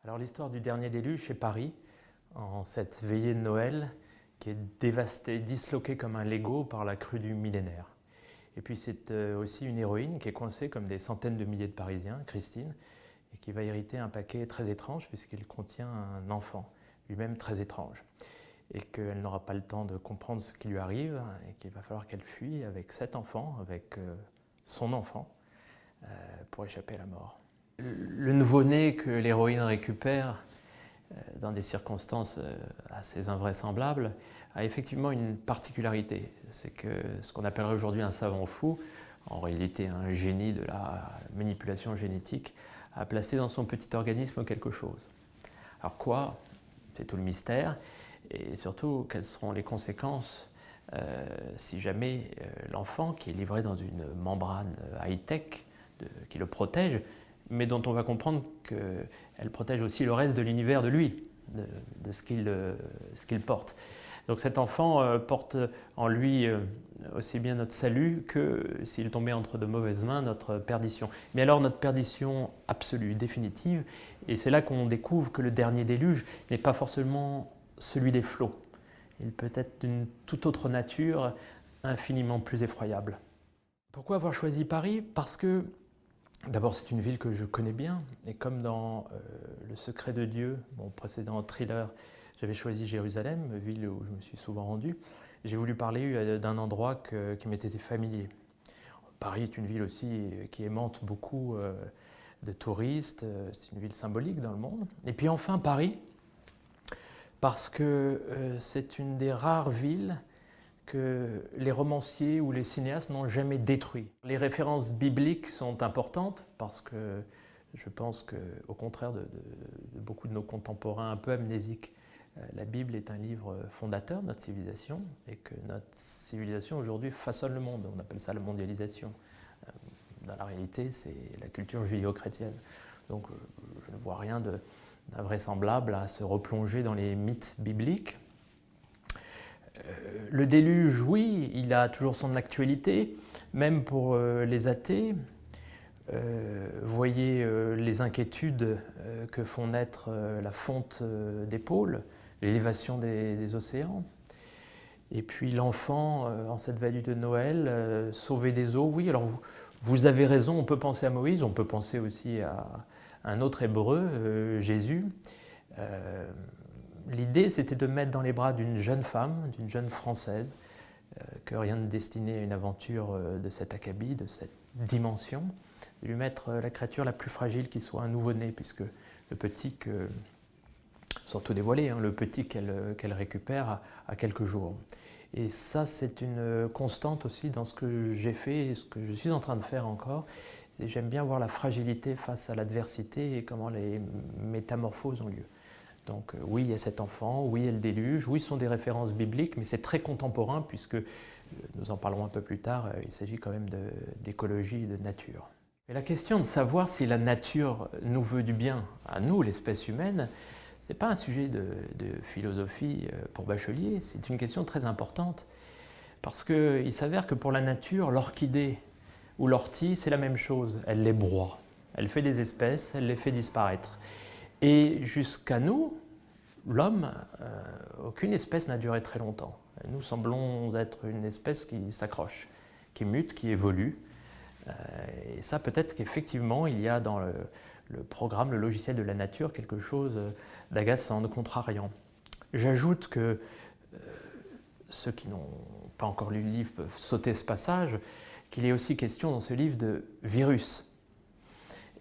Alors l'histoire du dernier déluge chez Paris, en cette veillée de Noël qui est dévastée, disloquée comme un Lego par la crue du millénaire. Et puis c'est aussi une héroïne qui est coincée comme des centaines de milliers de Parisiens, Christine, et qui va hériter un paquet très étrange puisqu'il contient un enfant, lui-même très étrange. Et qu'elle n'aura pas le temps de comprendre ce qui lui arrive et qu'il va falloir qu'elle fuit avec cet enfant, avec son enfant, pour échapper à la mort. Le nouveau-né que l'héroïne récupère dans des circonstances assez invraisemblables a effectivement une particularité. C'est que ce qu'on appellerait aujourd'hui un savant fou, en réalité un génie de la manipulation génétique, a placé dans son petit organisme quelque chose. Alors quoi? C'est tout le mystère. Et surtout, quelles seront les conséquences si jamais l'enfant, qui est livré dans une membrane high-tech qui le protège, mais dont on va comprendre qu'elle protège aussi le reste de l'univers de lui, de ce qu'il porte. Donc cet enfant porte en lui aussi bien notre salut que, s'il tombait entre de mauvaises mains, notre perdition. Mais alors notre perdition absolue, définitive, et c'est là qu'on découvre que le dernier déluge n'est pas forcément celui des flots. Il peut être d'une toute autre nature, infiniment plus effroyable. Pourquoi avoir choisi Paris? Parce que d'abord, c'est une ville que je connais bien, et comme dans Le Secret de Dieu, mon précédent thriller, j'avais choisi Jérusalem, ville où je me suis souvent rendu, j'ai voulu parler d'un endroit qui m'était familier. Paris est une ville aussi qui aimante beaucoup de touristes, c'est une ville symbolique dans le monde. Et puis enfin Paris, parce que c'est une des rares villes que les romanciers ou les cinéastes n'ont jamais détruit. Les références bibliques sont importantes parce que je pense qu'au contraire de beaucoup de nos contemporains un peu amnésiques, la Bible est un livre fondateur de notre civilisation et que notre civilisation aujourd'hui façonne le monde. On appelle ça la mondialisation. Dans la réalité, c'est la culture judéo-chrétienne. Donc je ne vois rien d'invraisemblable à se replonger dans les mythes bibliques. Le déluge, oui, il a toujours son actualité, même pour les athées. Voyez les inquiétudes que font naître la fonte des pôles, l'élévation des océans. Et puis l'enfant, en cette veille de Noël, sauvé des eaux. Oui, alors vous avez raison, on peut penser à Moïse, on peut penser aussi à un autre hébreu, Jésus. L'idée, c'était de mettre dans les bras d'une jeune femme, d'une jeune Française, que rien ne destinait à une aventure de cet acabit, de cette dimension, de lui mettre la créature la plus fragile qui soit, un nouveau-né, puisque le petit, sans tout dévoiler, hein, le petit qu'elle récupère a quelques jours. Et ça, c'est une constante aussi dans ce que j'ai fait et ce que je suis en train de faire encore. J'aime bien voir la fragilité face à l'adversité et comment les métamorphoses ont lieu. Donc oui, il y a cet enfant, oui, il y a le déluge, oui, ce sont des références bibliques, mais c'est très contemporain puisque, nous en parlerons un peu plus tard, il s'agit quand même d'écologie et de nature. Mais la question de savoir si la nature nous veut du bien, à nous, l'espèce humaine, ce n'est pas un sujet de philosophie pour Bachelier, c'est une question très importante parce qu'il s'avère que pour la nature, l'orchidée ou l'ortie, c'est la même chose, elle les broie, elle fait des espèces, elle les fait disparaître. Et jusqu'à nous, l'homme, aucune espèce n'a duré très longtemps. Nous semblons être une espèce qui s'accroche, qui mute, qui évolue. Et ça, peut-être qu'effectivement, il y a dans le programme, le logiciel de la nature, quelque chose d'agaçant, de contrariant. J'ajoute que ceux qui n'ont pas encore lu le livre peuvent sauter ce passage, qu'il est aussi question dans ce livre de virus.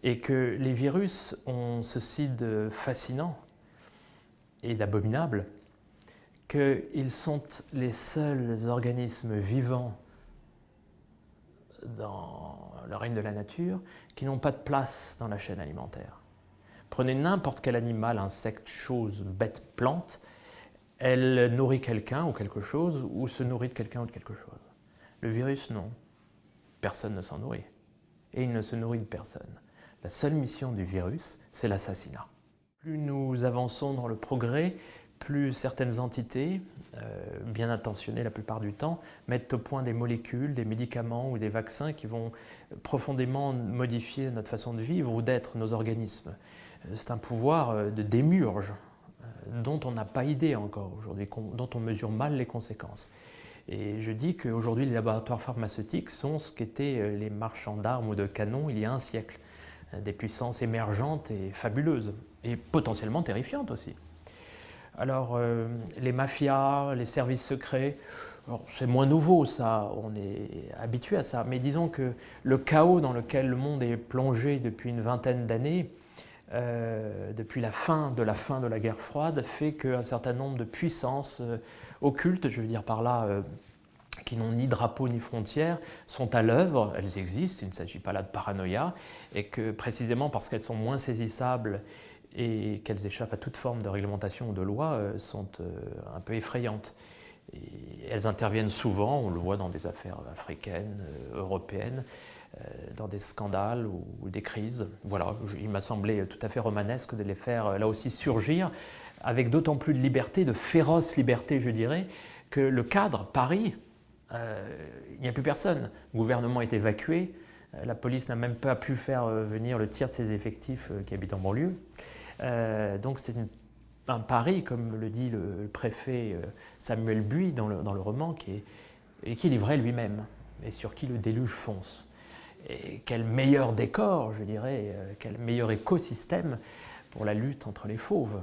Et que les virus ont ceci de fascinant et d'abominable qu'ils sont les seuls organismes vivants dans le règne de la nature qui n'ont pas de place dans la chaîne alimentaire. Prenez n'importe quel animal, insecte, chose, bête, plante, elle nourrit quelqu'un ou quelque chose ou se nourrit de quelqu'un ou de quelque chose. Le virus, non. Personne ne s'en nourrit. Et il ne se nourrit de personne. La seule mission du virus, c'est l'assassinat. Plus nous avançons dans le progrès, plus certaines entités, bien intentionnées la plupart du temps, mettent au point des molécules, des médicaments ou des vaccins qui vont profondément modifier notre façon de vivre ou d'être nos organismes. C'est un pouvoir de démiurge dont on n'a pas idée encore aujourd'hui, dont on mesure mal les conséquences. Et je dis qu'aujourd'hui, les laboratoires pharmaceutiques sont ce qu'étaient les marchands d'armes ou de canons il y a un siècle. Des puissances émergentes et fabuleuses, et potentiellement terrifiantes aussi. Alors, les mafias, les services secrets, c'est moins nouveau ça, on est habitué à ça, mais disons que le chaos dans lequel le monde est plongé depuis une vingtaine d'années, depuis la fin de la guerre froide, fait qu'un certain nombre de puissances occultes, je veux dire par là, qui n'ont ni drapeau ni frontières, sont à l'œuvre, elles existent, il ne s'agit pas là de paranoïa, et que précisément parce qu'elles sont moins saisissables et qu'elles échappent à toute forme de réglementation ou de loi, sont un peu effrayantes. Et elles interviennent souvent, on le voit dans des affaires africaines, européennes, dans des scandales ou des crises. Voilà, il m'a semblé tout à fait romanesque de les faire là aussi surgir, avec d'autant plus de liberté, de féroce liberté je dirais, que le cadre, Paris, il n'y a plus personne. Le gouvernement est évacué, la police n'a même pas pu faire venir le tiers de ses effectifs qui habitent en banlieue. Donc c'est un Paris, comme le dit le préfet Samuel Buy dans le roman, qui est équilibré lui-même, et sur qui le déluge fonce. Et quel meilleur décor, je dirais, quel meilleur écosystème pour la lutte entre les fauves.